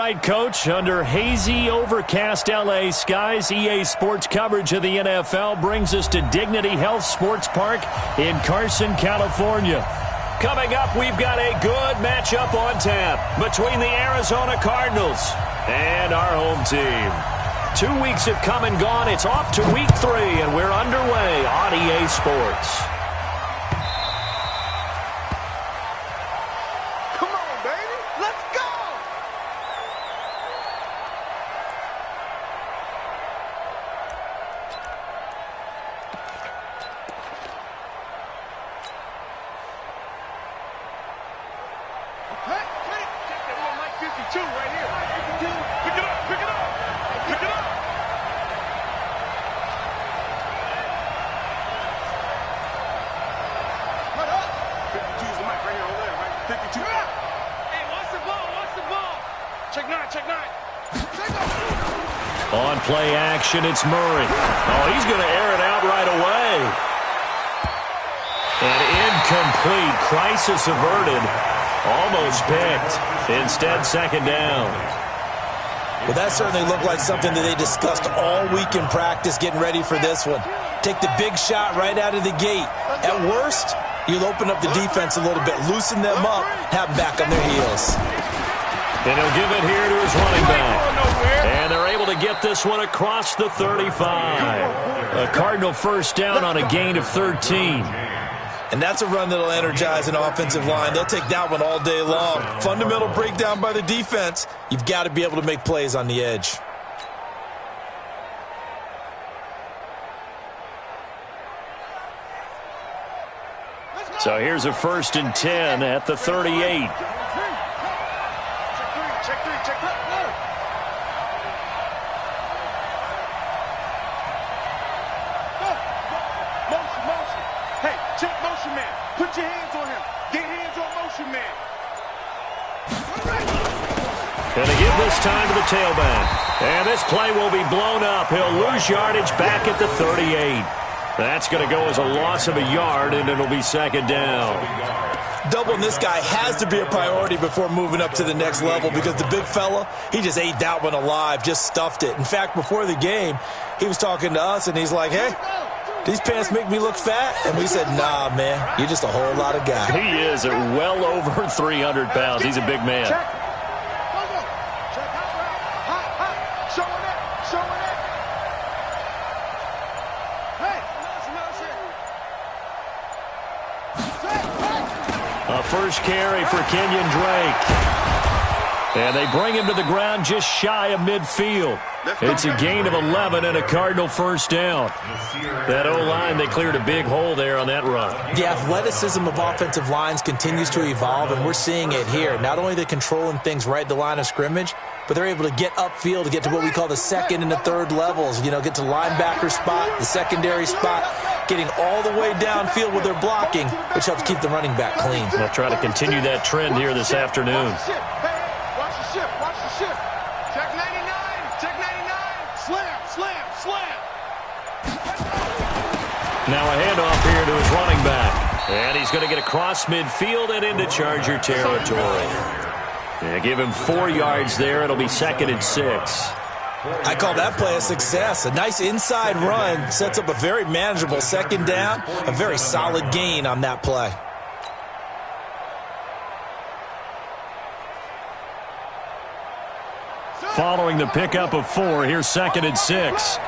right, Coach. Under hazy, overcast L.A. skies, EA Sports coverage of the NFL brings us to Dignity Health Sports Park in Carson, California. Coming up, we've got a good matchup on tap between the Arizona Cardinals and our home team. 2 weeks have come and gone. It's off to week 3, and we're underway on EA Sports. On play action, it's Murray. Oh, he's going to air it out right away. And incomplete. Crisis averted. Almost picked. Instead, second down. Well, that certainly looked like something that they discussed all week in practice, getting ready for this one. Take the big shot right out of the gate. At worst, you'll open up the defense a little bit, loosen them up, have them back on their heels. And he'll give it here to his running back. And they're able to get this one across the 35. A Cardinal first down on a gain of 13. And that's a run that'll energize an offensive line. They'll take that one all day long. Fundamental breakdown by the defense. You've got to be able to make plays on the edge. So here's a 1st and 10 at the 38. Put your hands on him. Get hands on motion man. Going to give this time to the tailback. And this play will be blown up. He'll lose yardage back at the 38. That's going to go as a loss of a yard, and it'll be second down. Doubling this guy has to be a priority before moving up to the next level because the big fella, he just ate that one alive, just stuffed it. In fact, before the game, he was talking to us, and he's like, hey, these pants make me look fat? And we said, nah, man, you're just a whole lot of guy. He is at well over 300 pounds. He's a big man. A first carry for Kenyon Drake. And they bring him to the ground just shy of midfield. It's a gain of 11 and a Cardinal first down. That O-line, they cleared a big hole there on that run. The athleticism of offensive lines continues to evolve, and we're seeing it here. Not only are they controlling things right at the line of scrimmage, but they're able to get upfield to get to what we call the second and the third levels. You know, get to linebacker spot, the secondary spot, getting all the way downfield with their blocking, which helps keep the running back clean. They'll try to continue that trend here this afternoon. Now a handoff here to his running back. And he's going to get across midfield and into Charger territory. Yeah, give him 4 yards there. It'll be 2nd and 6. I call that play a success. A nice inside run sets up a very manageable second down. A very solid gain on that play. Following the pickup of 4, here's 2nd and 6.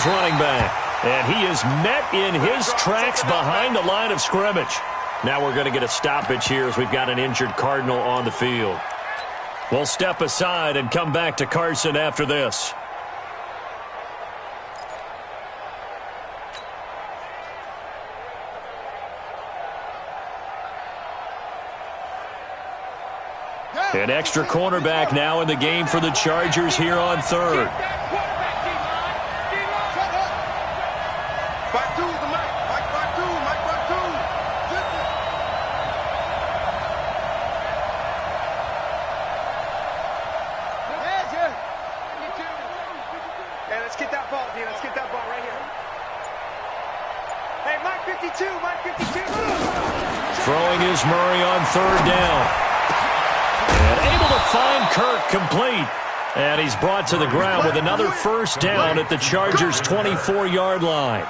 Running back, and he is met in his tracks behind the line of scrimmage. Now we're going to get a stoppage here as we've got an injured Cardinal on the field. We'll step aside and come back to Carson after this. An extra cornerback now in the game for the Chargers here on 3rd. Throwing is Murray on third down. And able to find Kirk complete. And he's brought to the ground with another first down at the Chargers' 24-yard line.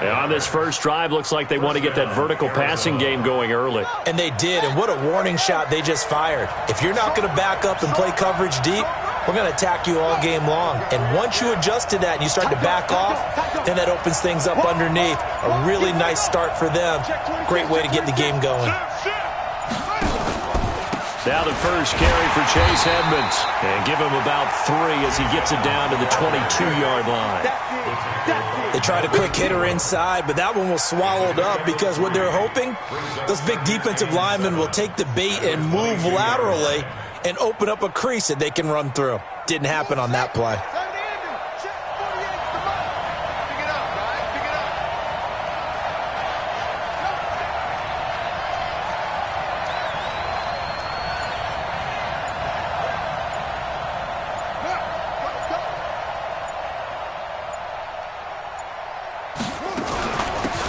And on this first drive, looks like they want to get that vertical passing game going early. And they did, and what a warning shot they just fired. If you're not going to back up and play coverage deep, we're going to attack you all game long. And once you adjust to that and you start to back off, then that opens things up underneath. A really nice start for them. Great way to get the game going. Now the first carry for Chase Edmonds. And give him about 3 as he gets it down to the 22-yard line. They tried a quick hitter inside, but that one was swallowed up because what they're hoping, those big defensive linemen will take the bait and move laterally and open up a crease that they can run through. Didn't happen on that play.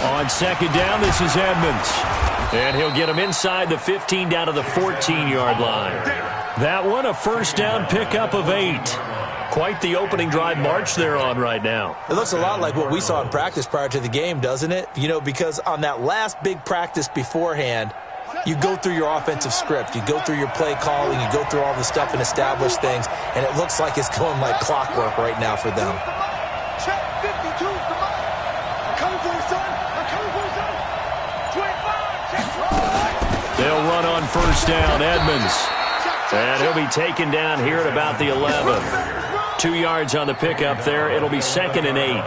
On second down, this is Edmonds. And he'll get him inside the 15 down to the 14-yard line. That one, a first down pickup of 8. Quite the opening drive march they're on right now. It looks a lot like what we saw in practice prior to the game, doesn't it? You know, because on that last big practice beforehand, you go through your offensive script. You go through your play calling. You go through all the stuff and establish things. And it looks like it's going like clockwork right now for them. Check 52. Come on. I'm coming for you, son. I'm coming for you, son. 25. Check. They'll run on first down, Edmonds. And he'll be taken down here at about the 11. 2 yards on the pickup there. It'll be second and 8.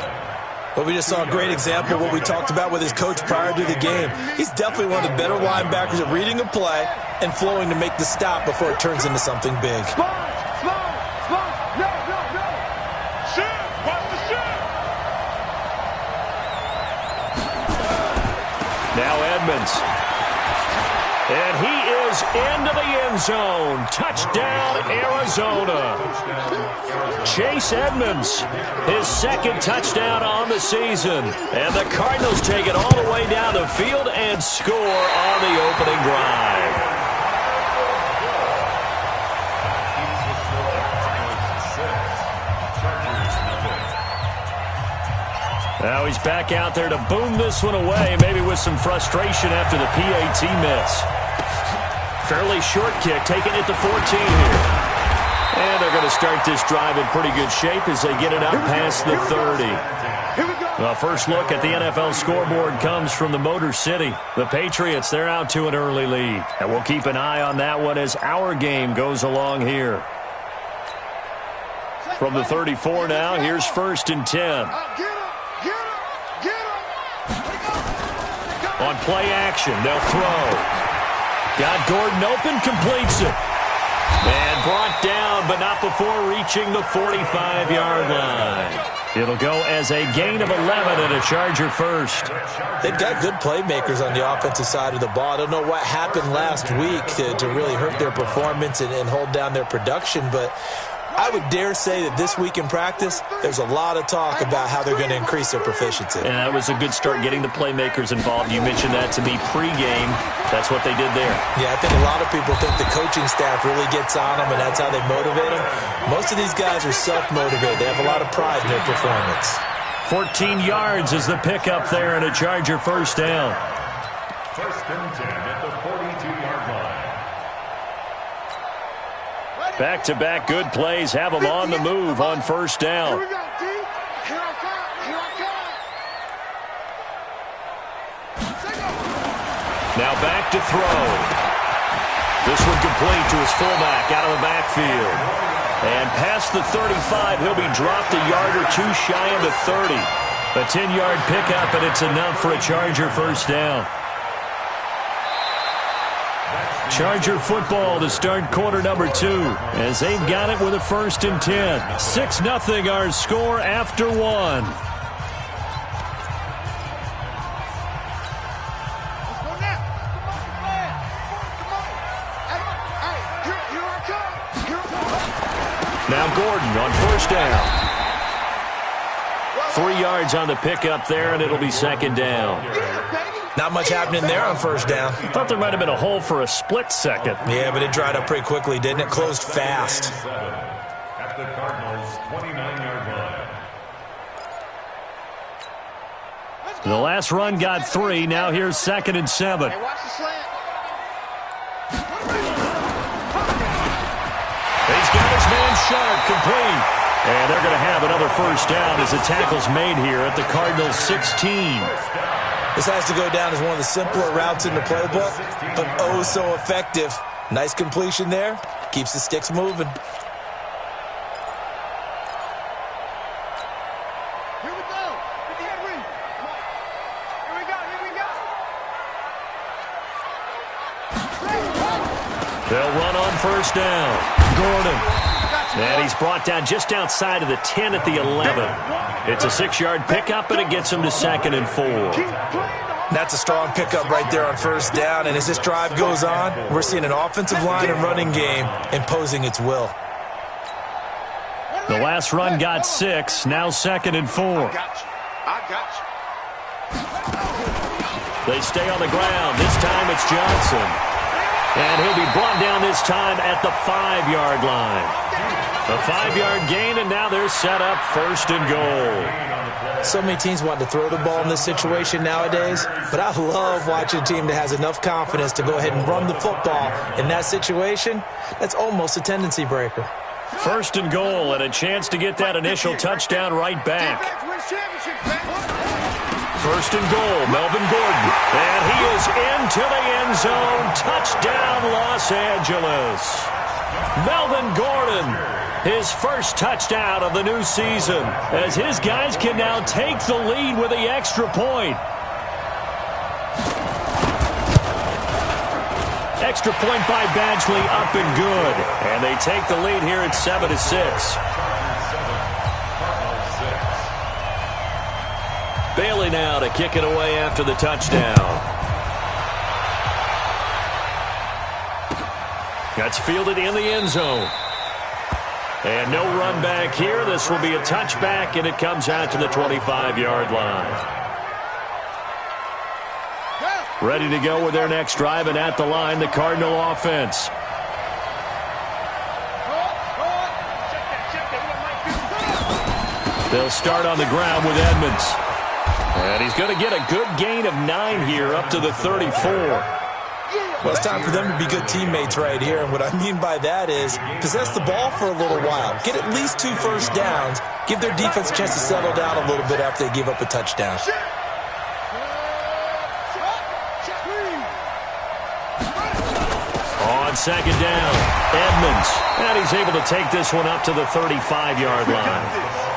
Well, we just saw a great example of what we talked about with his coach prior to the game. He's definitely one of the better linebackers at reading a play and flowing to make the stop before it turns into something big. Now Edmonds. And he is into the end zone. Touchdown, Arizona. Chase Edmonds, his second touchdown on the season. And the Cardinals take it all the way down the field and score on the opening drive. Now he's back out there to boom this one away, maybe with some frustration after the PAT miss. Fairly short kick, taking it to 14 here. And they're going to start this drive in pretty good shape as they get it up past the 30. The first look at the NFL scoreboard comes from the Motor City. The Patriots, they're out to an early lead. And we'll keep an eye on that one as our game goes along here. From the 34 now, here's first and 10. On play action, they'll throw. Got Gordon open, completes it. And brought down, but not before reaching the 45-yard line. It'll go as a gain of 11 and a Charger first. They've got good playmakers on the offensive side of the ball. I don't know what happened last week to really hurt their performance and hold down their production, but I would dare say that this week in practice, there's a lot of talk about how they're going to increase their proficiency. And that was a good start getting the playmakers involved. You mentioned that to me pregame. That's what they did there. Yeah, I think a lot of people think the coaching staff really gets on them, and that's how they motivate them. Most of these guys are self-motivated. They have a lot of pride in their performance. 14 yards is the pickup there and a Charger first down. First and 10 at the 42-yard line. Back-to-back good plays have them on the move on first down. Here we go, D. Here I come. Here I come. Now back to throw. This one complete to his fullback out of the backfield. And past the 35, he'll be dropped a yard or two shy of the 30. A 10-yard pickup, and it's enough for a Charger first down. Charger football to start quarter number 2 as they've got it with a first and 10. 6-0 our score after 1. Let's go now. Come on. Hey, here I come. Here I come. Now Gordon on first down. 3 yards on the pickup there, and it'll be second down. Not much happening there on first down. Thought there might have been a hole for a split second. Yeah, but it dried up pretty quickly, didn't it? Closed fast. At the Cardinals' 29-yard line. The last run got 3. Now here's 2nd and 7. Hey, watch the slant. He's got his man sharp, complete. And they're going to have another first down as the tackle's made here at the Cardinals' 16. This has to go down as one of the simpler routes in the playbook, but oh so effective. Nice completion there. Keeps the sticks moving. Here we go. Get the head read. Come on. Here we go. Here we go. They'll run on first down. Gordon. And he's brought down just outside of the 10 at the 11. It's a 6-yard pickup, and it gets him to 2nd and 4. That's a strong pickup right there on first down, and as this drive goes on, we're seeing an offensive line and running game imposing its will. The last run got 6, now 2nd and 4. I got you. They stay on the ground. This time it's Johnson. And he'll be brought down this time at the 5-yard line. A 5-yard gain, and now they're set up 1st and goal. So many teams want to throw the ball in this situation nowadays, but I love watching a team that has enough confidence to go ahead and run the football. In that situation, that's almost a tendency breaker. 1st and goal, and a chance to get that initial touchdown right back. 1st and goal, Melvin Gordon. And he is into the end zone. Touchdown, Los Angeles. Melvin Gordon, his first touchdown of the new season, as his guys can now take the lead with the extra point. Extra point by Badgley, up and good. And they take the lead here at 7-6. Bailey now to kick it away after the touchdown. That's fielded in the end zone. And no run back here. This will be a touchback, and it comes out to the 25-yard line. Ready to go with their next drive, and at the line, the Cardinal offense. They'll start on the ground with Edmonds. And he's going to get a good gain of 9 here, up to the 34. Well, it's time for them to be good teammates right here, and what I mean by that is possess the ball for a little while. Get at least 2 first downs. Give their defense a chance to settle down a little bit after they give up a touchdown. On 2nd down, Edmonds. And he's able to take this one up to the 35-yard line.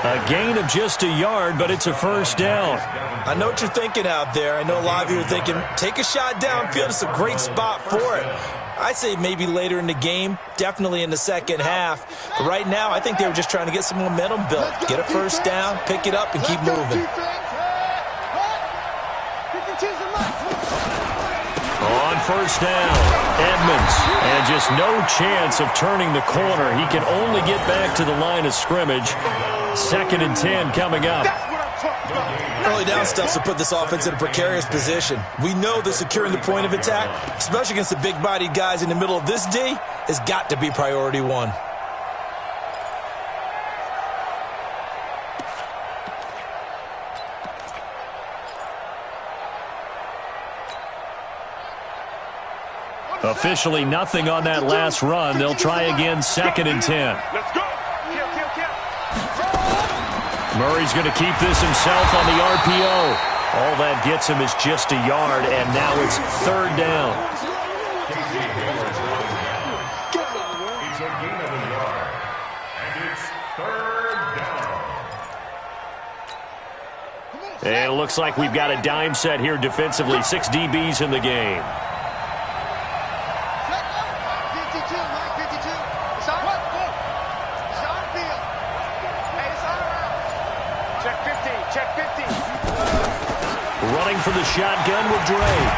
A gain of just a yard, but it's a first down. I know what you're thinking out there. I know a lot of you are thinking, take a shot downfield. It's a great spot for it. I'd say maybe later in the game, definitely in the second half. But right now, I think they were just trying to get some momentum built. Get a first down, pick it up, and keep moving. On first down, Edmonds. And just no chance of turning the corner. He can only get back to the line of scrimmage. 2nd and 10 coming up. Early down stuff to put this offense in a precarious position. We know that securing the point of attack, especially against the big-bodied guys in the middle of this D, has got to be priority 1. Officially nothing on that last run. They'll try again, 2nd and 10. Let's go. Murray's going to keep this himself on the RPO. All that gets him is just a yard, and now it's 3rd down. It's a gain of a yard, and it's 3rd down. And it looks like we've got a dime set here defensively. 6 DBs in the game. Running for the shotgun with Drake.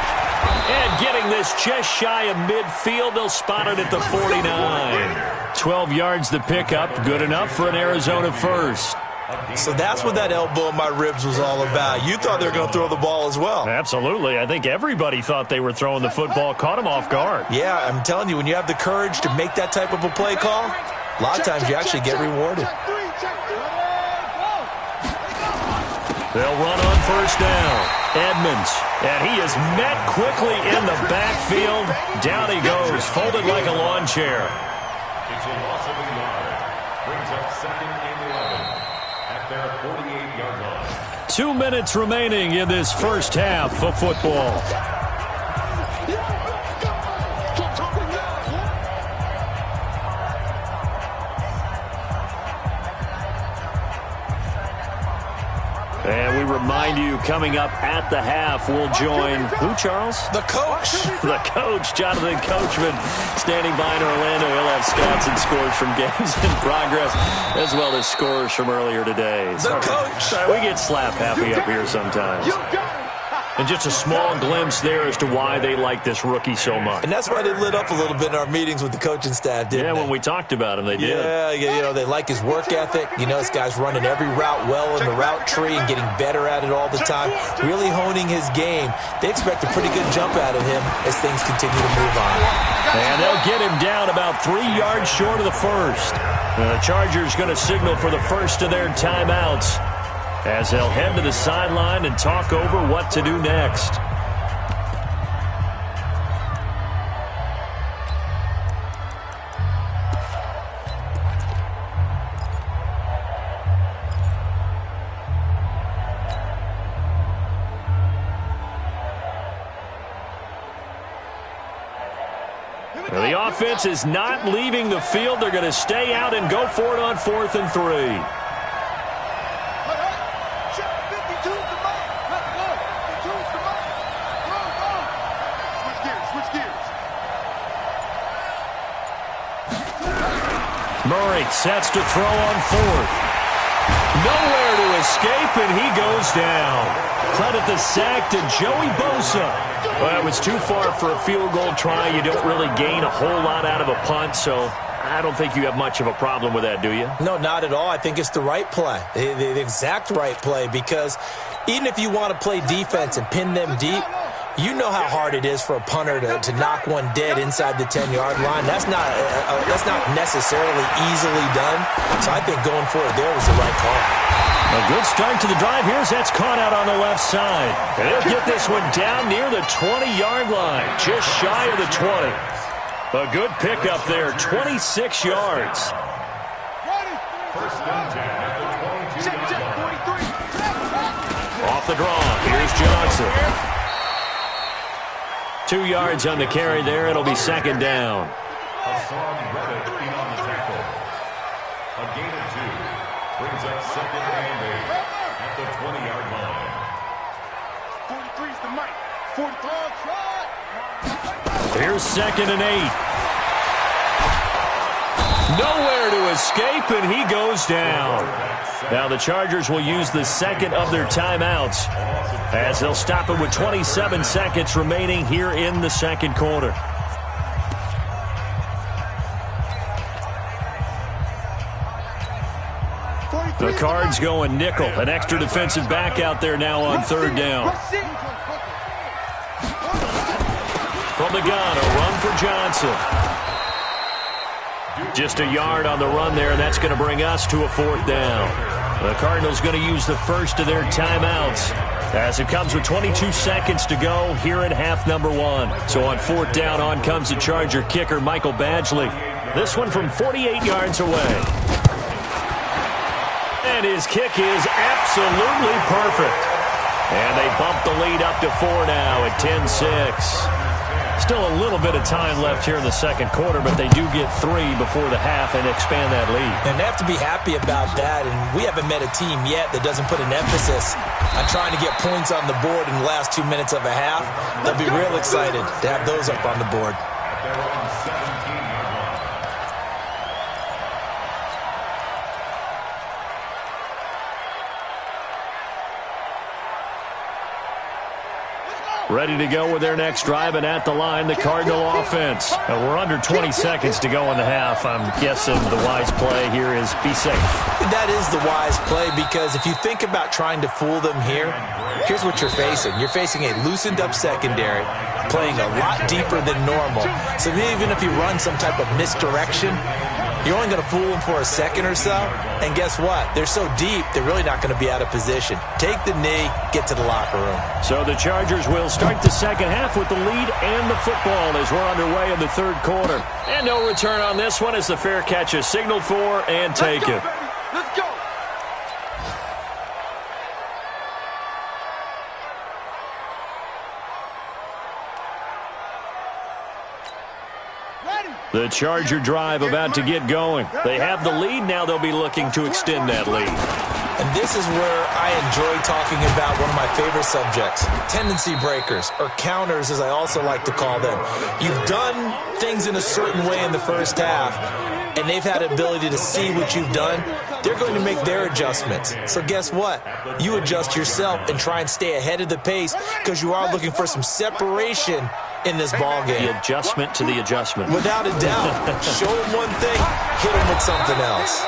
And getting this just shy of midfield. They'll spot it at the 49. 12 yards the pickup. Good enough for an Arizona first. So that's what that elbow in my ribs was all about. You thought they were going to throw the ball as well. Absolutely. I think everybody thought they were throwing the football, caught him off guard. Yeah, I'm telling you, when you have the courage to make that type of a play call, a lot of times you actually get rewarded. They'll run on first down. Edmonds, and he is met quickly in the backfield. Down he goes, folded like a lawn chair. It's a loss of a yard. Brings up 2nd and 11 at their 48-yard line. 2 minutes remaining in this first half of football. And we remind you, coming up at the half, we'll join who, Charles? The coach. The coach, Jonathan Coachman, standing by in Orlando. He'll have stats and scores from games in progress, as well as scores from earlier today. The coach. We get slap happy up here sometimes. And just a small glimpse there as to why they like this rookie so much. And that's why they lit up a little bit in our meetings with the coaching staff, didn't they? When we talked about him, they did. Yeah, you know, they like his work ethic. You know, this guy's running every route well in the route tree and getting better at it all the time, really honing his game. They expect a pretty good jump out of him as things continue to move on. And they'll get him down about 3 yards short of the first. The Chargers going to signal for the first of their timeouts, as they'll head to the sideline and talk over what to do next. Now, the offense is not leaving the field. They're going to stay out and go for it on 4th and 3. Murray sets to throw on 4th. Nowhere to escape, and he goes down. Credit the sack to Joey Bosa. Well, it was too far for a field goal try. You don't really gain a whole lot out of a punt, so I don't think you have much of a problem with that, do you? No, not at all. I think it's the right play, the exact right play, because even if you want to play defense and pin them deep, you know how hard it is for a punter to knock one dead inside the 10-yard line. That's not necessarily easily done. So I think going for it there was the right call. A good start to the drive. Here's that's caught out on the left side. And they'll get this one down near the 20-yard line, just shy of the 20. A good pickup there, 26 yards. First and 10 at the 22-yard line. Off the draw, here's Johnson. 2 yards on the carry there. It'll be second down. Hassan Reddick in on the tackle. A gain of 2. Brings up 2nd and 8 at the 20-yard line. 43's the mic. 43. Here's 2nd and 8. Nowhere to escape, and he goes down. Now the Chargers will use the second of their timeouts, as they'll stop it with 27 seconds remaining here in the second quarter. The Cards going nickel. An extra defensive back out there now on 3rd down. From the gun, a run for Johnson. Just a yard on the run there, and that's going to bring us to a 4th down. The Cardinals going to use the first of their timeouts, as it comes with 22 seconds to go here in half number 1. So on 4th down, on comes the Charger kicker, Michael Badgley. This one from 48 yards away. And his kick is absolutely perfect. And they bump the lead up to 4 now at 10-6. Still a little bit of time left here in the second quarter, but they do get 3 before the half and expand that lead. And they have to be happy about that, and we haven't met a team yet that doesn't put an emphasis on trying to get points on the board in the last 2 minutes of a half. They'll be real excited to have those up on the board. They're on 17-yard line. Let's go. Ready to go with their next drive, and at the line, the Cardinal offense. We're under 20 seconds to go in the half. I'm guessing the wise play here is be safe. That is the wise play, because if you think about trying to fool them here, here's what you're facing. You're facing a loosened up secondary, playing a lot deeper than normal. So even if you run some type of misdirection, you're only going to fool them for a second or so. And guess what? They're so deep, they're really not going to be out of position. Take the knee, get to the locker room. So the Chargers will start the second half with the lead and the football as we're underway in the third quarter. And no return on this one as the fair catch is signaled for and taken. Let's go. The Charger drive about to get going. They have the lead. Now they'll be looking to extend that lead. And this is where I enjoy talking about one of my favorite subjects, tendency breakers, or counters as I also like to call them. You've done things in a certain way in the first half, and they've had the ability to see what you've done. They're going to make their adjustments. So guess what? You adjust yourself and try and stay ahead of the pace, because you are looking for some separation in this ball game. The adjustment to the adjustment. Without a doubt. Show them one thing, hit them with something else.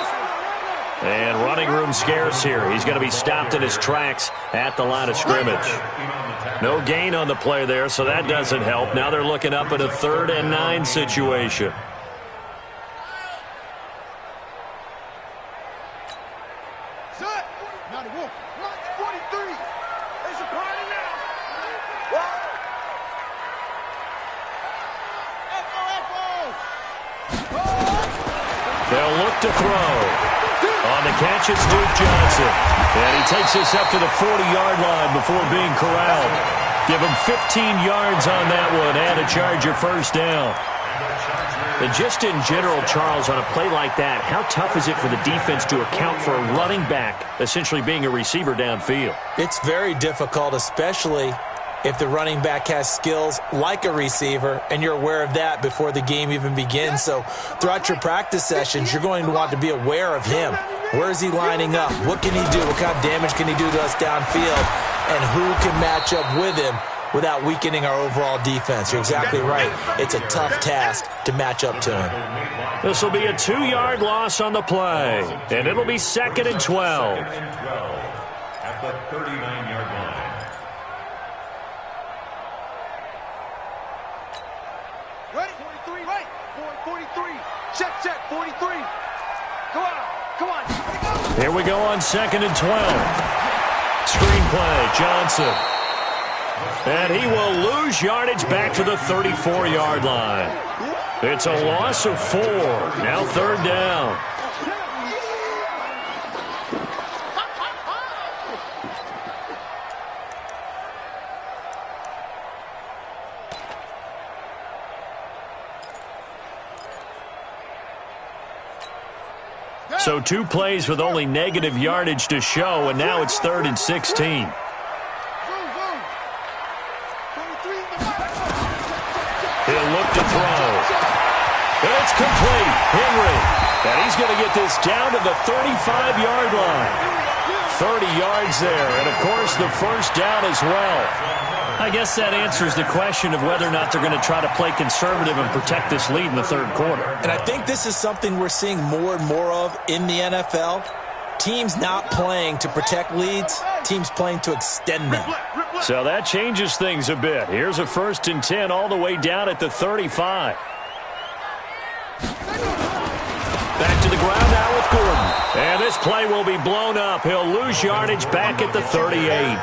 And running room scarce here. He's going to be stopped in his tracks at the line of scrimmage. No gain on the play there, so that doesn't help. Now they're looking up at a 3rd and 9 situation. They'll look to throw. On the catch, it's Duke Johnson. And he takes this up to the 40-yard line before being corralled. Give him 15 yards on that one and a Charger first down. And just in general, Charles, on a play like that, how tough is it for the defense to account for a running back essentially being a receiver downfield? It's very difficult, especially if the running back has skills like a receiver, and you're aware of that before the game even begins. So throughout your practice sessions, you're going to want to be aware of him. Where is he lining up? What can he do? What kind of damage can he do to us downfield? And who can match up with him without weakening our overall defense? You're exactly right. It's a tough task to match up to him. This will be a 2-yard loss on the play, and it'll be 2nd and 12. At the 39-yard line. Ready? 43, right. 43. Check, 43. Go on. Come on. Here we go on 2nd and 12. Screenplay, Johnson. And he will lose yardage back to the 34-yard line. It's a loss of 4. Now 3rd down. So 2 plays with only negative yardage to show, and now it's 3rd and 16. He'll look to throw. And it's complete. Henry. And he's going to get this down to the 35-yard line. 30 yards there, and of course the first down as well. I guess that answers the question of whether or not they're going to try to play conservative and protect this lead in the third quarter. And I think this is something we're seeing more and more of in the NFL. Teams not playing to protect leads, teams playing to extend them. So that changes things a bit. Here's a 1st and 10 all the way down at the 35. Back to the ground now with Gordon. And this play will be blown up. He'll lose yardage back at the 38.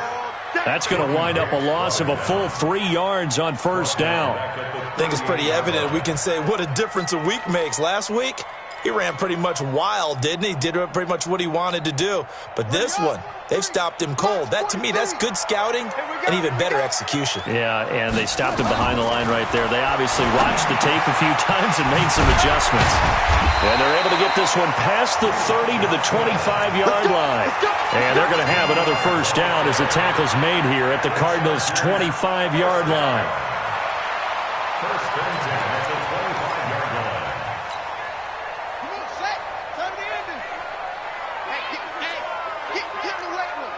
That's going to wind up a loss of a full 3 yards on first down. I think it's pretty evident. We can say what a difference a week makes. Last week, he ran pretty much wild, didn't he? Did pretty much what he wanted to do. But this one, they've stopped him cold. That, to me, that's good scouting and even better execution. Yeah, and they stopped him behind the line right there. They obviously watched the tape a few times and made some adjustments. And they're able to get this one past the 30 to the 25-yard line. And they're going to have another first down as the tackle's made here at the Cardinals' 25-yard line. First and 10 at the 25-yard line. Come on, set. Time to end it. Hey, get the wet one.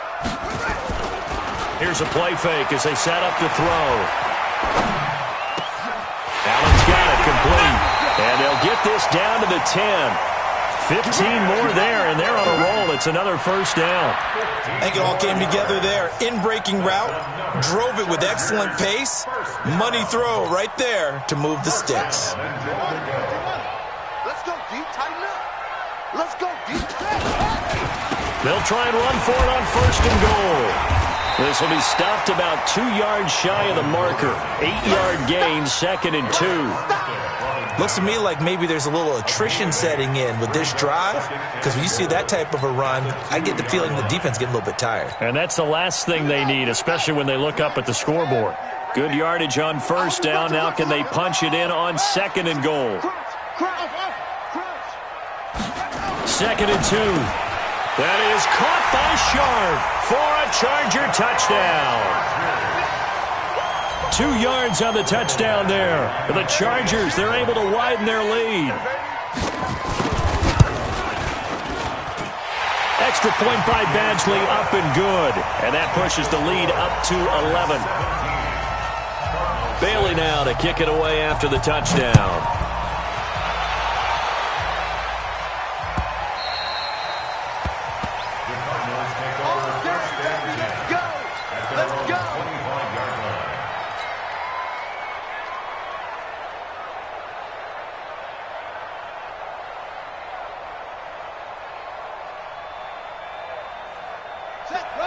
Here's a play fake as they set up to throw. Allen's got it complete. And they'll get this down to the 10. 15 more there, and they're on a roll. It's another first down. I think it all came together there. In-breaking route, drove it with excellent pace. Money throw right there to move the sticks. Let's go deep, tighten up. Let's go deep. They'll try and run for it on first and goal. This will be stopped about 2 yards shy of the marker. 8-yard gain, 2nd and 2. Looks to me like maybe there's a little attrition setting in with this drive, because when you see that type of a run, I get the feeling the defense getting a little bit tired. And that's the last thing they need, especially when they look up at the scoreboard. Good yardage on first down. Now can they punch it in on 2nd and goal? 2nd and 2. That is caught by Sharp for a Charger touchdown. 2 yards on the touchdown there. The Chargers, they're able to widen their lead. Extra point by Badgley, up and good. And that pushes the lead up to 11. Bailey now to kick it away after the touchdown.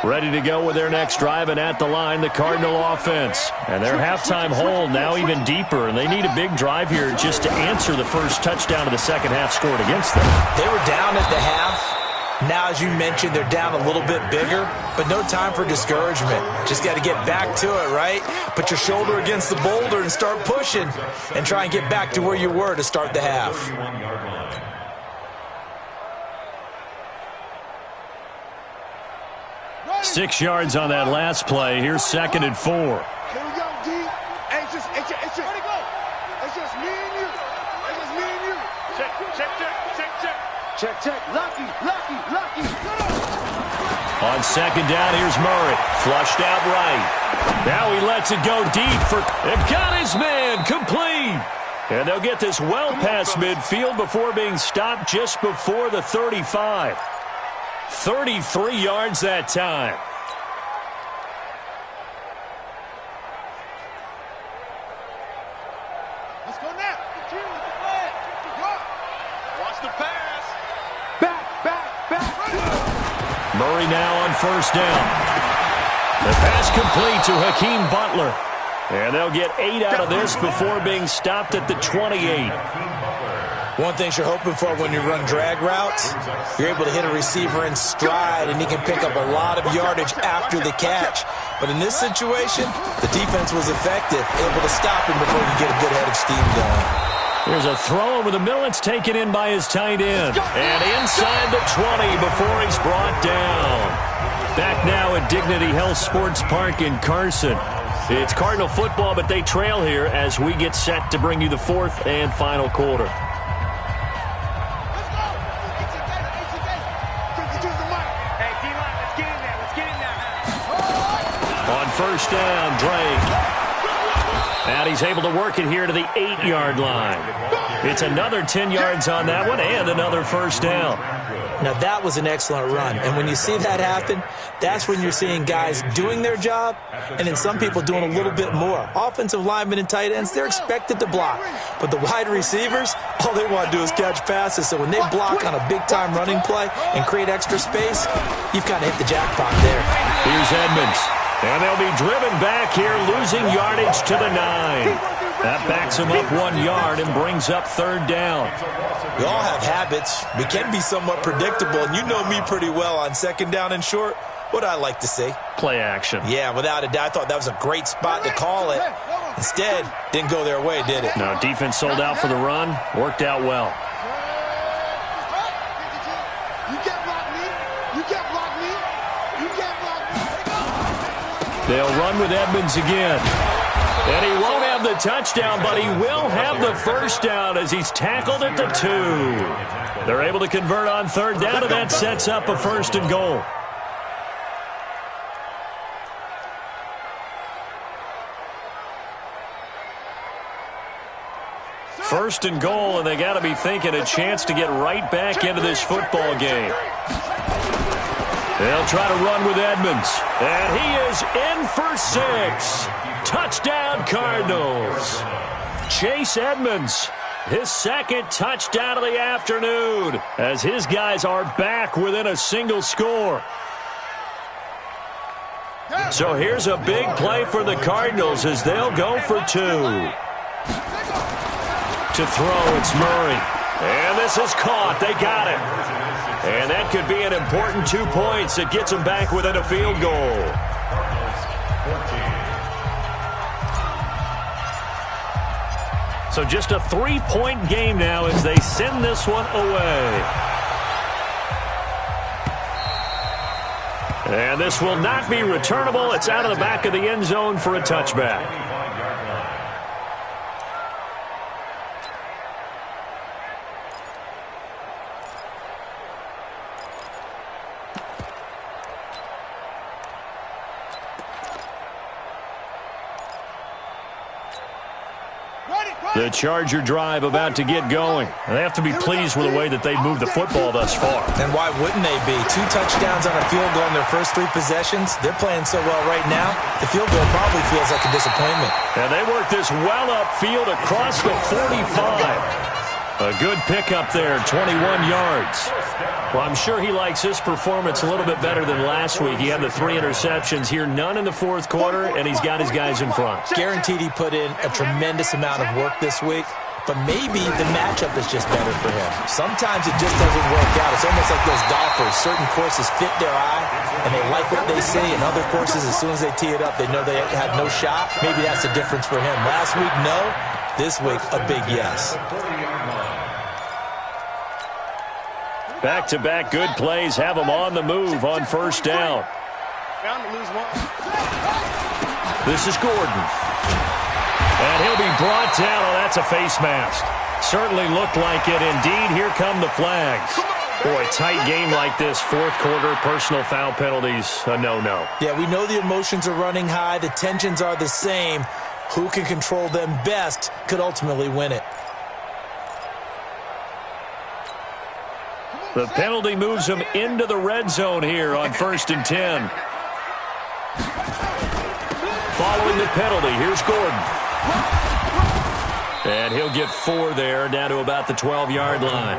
Ready to go with their next drive, and at the line, the Cardinal offense. And their halftime hold now even deeper, and they need a big drive here just to answer the first touchdown of the second half scored against them. They were down at the half. Now, as you mentioned, they're down a little bit bigger, but no time for discouragement. Just got to get back to it, right? Put your shoulder against the boulder and start pushing and try and get back to where you were to start the half. 6 yards on that last play. Here's 2nd and 4. Here we go, D. Hey, it's just where'd it go? It's just me and you. It's just me and you. Check. Lucky. On 2nd down, here's Murray. Flushed out right. Now he lets it go deep for... They've got his man complete. And they'll get this well past midfield before being stopped just before the 35. 33 yards that time. Let's go now. Continue with the play. Watch the pass. Back. Murray now on first down. The pass complete to Hakeem Butler. And they'll get 8 out of this before being stopped at the 28. One thing you're hoping for when you run drag routes, you're able to hit a receiver in stride, and he can pick up a lot of yardage after the catch. But in this situation, the defense was effective, able to stop him before he could get a good head of steam going. Here's a throw over the middle. It's taken in by his tight end. And inside the 20 before he's brought down. Back now at Dignity Health Sports Park in Carson. It's Cardinal football, but they trail here as we get set to bring you the 4th and final quarter. First down, Drake. And he's able to work it here to the 8-yard line. It's another 10 yards on that one and another first down. Now, that was an excellent run. And when you see that happen, that's when you're seeing guys doing their job and then some people doing a little bit more. Offensive linemen and tight ends, they're expected to block. But the wide receivers, all they want to do is catch passes. So when they block on a big-time running play and create extra space, you've kind of hit the jackpot there. Here's Edmonds. And they'll be driven back here, losing yardage to the 9. That backs them up 1 yard and brings up 3rd down. We all have habits. We can be somewhat predictable, and you know me pretty well on 2nd down and short. What I like to see? Play action. Yeah, without a doubt. I thought that was a great spot to call it. Instead, didn't go their way, did it? No, defense sold out for the run. Worked out well. You can't block me. They'll run with Edmonds again. And he won't have the touchdown, but he will have the first down as he's tackled at the 2. They're able to convert on 3rd down, and that sets up a 1st and goal. First and goal, and they got to be thinking a chance to get right back into this football game. They'll try to run with Edmonds, and he is in for 6. Touchdown, Cardinals. Chase Edmonds, his second touchdown of the afternoon, as his guys are back within a single score. So here's a big play for the Cardinals as they'll go for 2. To throw, it's Murray. And this is caught. They got it. And that could be an important 2 points that gets them back within a field goal. So just a 3-point game now as they send this one away. And this will not be returnable. It's out of the back of the end zone for a touchback. The Charger drive about to get going. They have to be pleased with the way that they've moved the football thus far. And why wouldn't they be? 2 touchdowns on a field goal in their first 3 possessions. They're playing so well right now, the field goal probably feels like a disappointment. And they work this well upfield across the 45. A good pickup there, 21 yards. Well, I'm sure he likes this performance a little bit better than last week. He had the 3 interceptions here, none in the fourth quarter, and he's got his guys in front. Guaranteed he put in a tremendous amount of work this week, but maybe the matchup is just better for him. Sometimes it just doesn't work out. It's almost like those golfers. Certain courses fit their eye, and they like what they see, and other courses, as soon as they tee it up, they know they have no shot. Maybe that's the difference for him. Last week, no. This week, a big yes. Back-to-back good plays have them on the move on first down. This is Gordon. And he'll be brought down. Oh, that's a face mask. Certainly looked like it. Indeed, here come the flags. Boy, tight game like this, fourth quarter, personal foul penalties, a no-no. Yeah, we know the emotions are running high. The tensions are the same. Who can control them best could ultimately win it. The penalty moves him into the red zone here on 1st and 10. Following the penalty, here's Gordon. And he'll get 4 there, down to about the 12-yard line.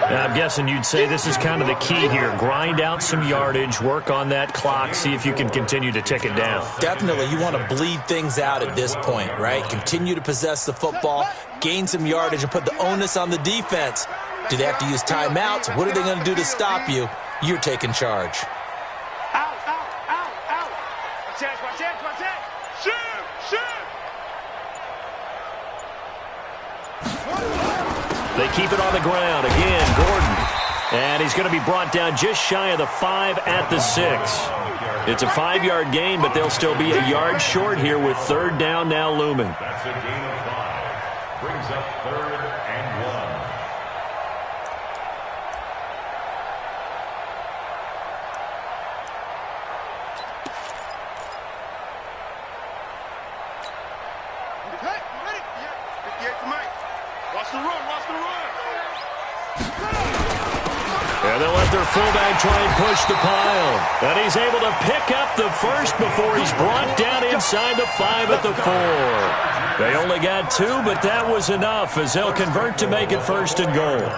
Now, I'm guessing you'd say this is kind of the key here. Grind out some yardage, work on that clock, see if you can continue to tick it down. Definitely, you want to bleed things out at this point, right? Continue to possess the football, gain some yardage, and put the onus on the defense. Do they have to use timeouts? What are they going to do to stop you? You're taking charge. Out, out, out, out. Watch it. Shoot, shoot. They keep it on the ground. Again, Gordon. And he's going to be brought down just shy of the 5 at the 6. It's a 5-yard gain, but they'll still be a yard short here with 3rd down now looming. That's a gain of 5. Brings up 3rd and 1. And they'll let their fullback try and push the pile. And he's able to pick up the first before he's brought down inside the 5 at the 4. They only got 2, but that was enough as they'll convert to make it 1st and goal.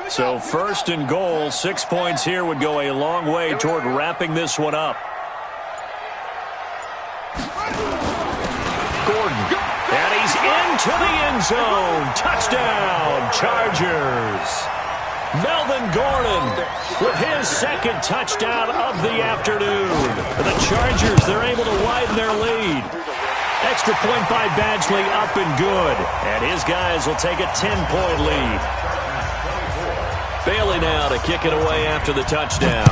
So 1st and goal, 6 points here would go a long way toward wrapping this one up. Gordon, and he's into the end zone. Touchdown, Chargers. Melvin Gordon with his 2nd touchdown of the afternoon. For the Chargers, they're able to widen their lead. Extra point by Badgley, up and good. And his guys will take a 10-point lead. Bailey now to kick it away after the touchdown.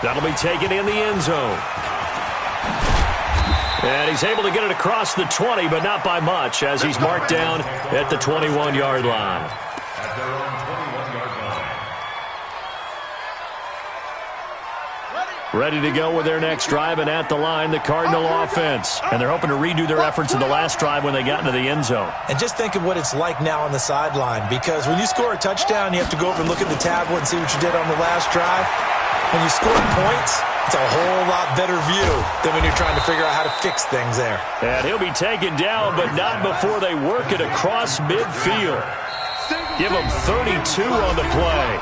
That'll be taken in the end zone. And he's able to get it across the 20, but not by much, as he's marked down at the 21-yard line. At their own 21-yard line. Ready to go with their next drive, and at the line, the Cardinal offense. And they're hoping to redo their efforts in the last drive when they got into the end zone. And just think of what it's like now on the sideline, because when you score a touchdown, you have to go over and look at the tablet and see what you did on the last drive. When you score points, it's a whole lot better view than when you're trying to figure out how to fix things there. And he'll be taken down, but not before they work it across midfield. Give him 32 on the play.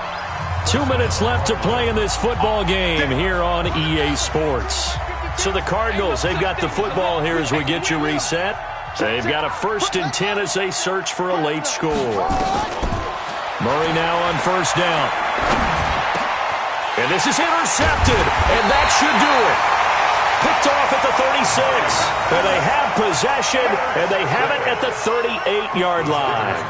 2 minutes left to play in this football game here on EA Sports. So the Cardinals, they've got the football here as we get you reset. They've got a 1st and 10 as they search for a late score. Murray now on 1st down. And this is intercepted, and that should do it. Picked off at the 36. And they have possession, and they have it at the 38-yard line.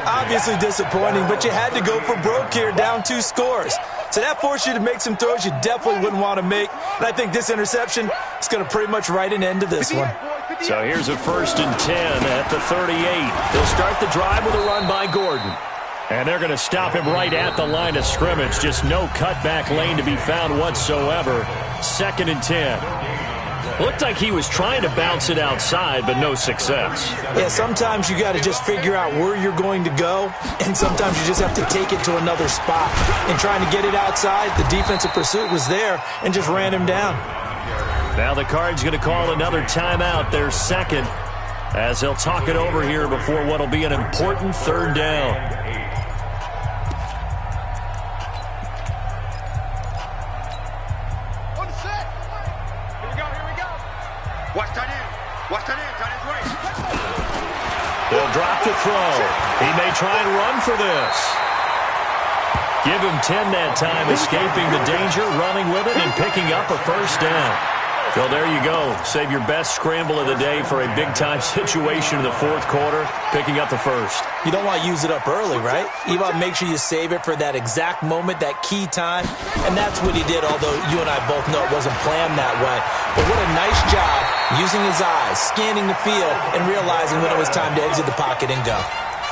Obviously disappointing, but you had to go for broke here, down 2 scores. So that forced you to make some throws you definitely wouldn't want to make. And I think this interception is going to pretty much write an end to this one. So here's a 1st and 10 at the 38. They'll start the drive with a run by Gordon. And they're going to stop him right at the line of scrimmage. Just no cutback lane to be found whatsoever. 2nd and 10. Looked like he was trying to bounce it outside, but no success. Yeah, sometimes you got to just figure out where you're going to go, and sometimes you just have to take it to another spot. And trying to get it outside, the defensive pursuit was there and just ran him down. Now the Cards going to call another timeout, their 2nd, as they'll talk it over here before what will be an important 3rd down. They'll drop to throw. He may try and run for this. Give him 10 that time, escaping the danger, running with it, and picking up a 1st down. So there you go. Save your best scramble of the day for a big-time situation in the 4th quarter, picking up the 1st. You don't want to use it up early, right? You want to make sure you save it for that exact moment, that key time. And that's what he did, although you and I both know it wasn't planned that way. But what a nice job using his eyes, scanning the field, and realizing when it was time to exit the pocket and go.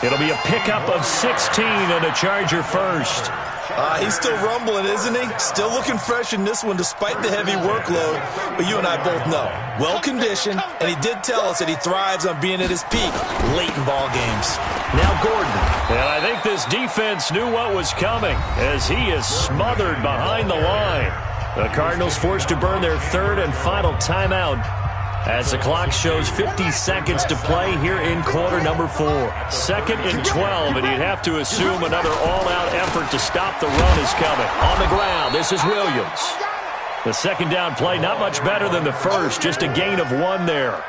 It'll be a pickup of 16 and a Charger 1st. He's still rumbling, isn't he? Still looking fresh in this one despite the heavy workload. But you and I both know, well-conditioned, and he did tell us that he thrives on being at his peak late in ball games. Now Gordon. And I think this defense knew what was coming as he is smothered behind the line. The Cardinals forced to burn their 3rd and final timeout as the clock shows 50 seconds to play here in quarter number 4. 2nd and 12, and you'd have to assume another all-out effort to stop the run is coming. On the ground, this is Williams. The 2nd down play, not much better than the 1st, just a gain of 1 there.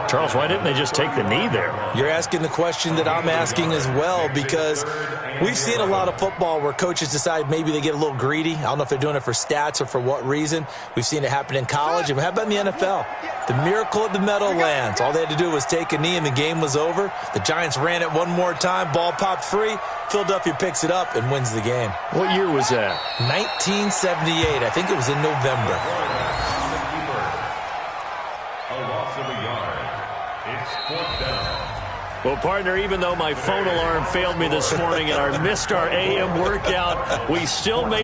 Charles, why didn't they just take the knee there? You're asking the question that I'm asking as well, because we've seen a lot of football where coaches decide maybe they get a little greedy. I don't know if they're doing it for stats or for what reason. We've seen it happen in college, and how about in the NFL? The miracle at the Meadowlands. All they had to do was take a knee, and the game was over. The Giants ran it one more time. Ball popped free. Philadelphia picks it up and wins the game. What year was that? 1978. I think it was in November. Well, partner, even though my phone alarm failed me this morning and I missed our AM workout, we still made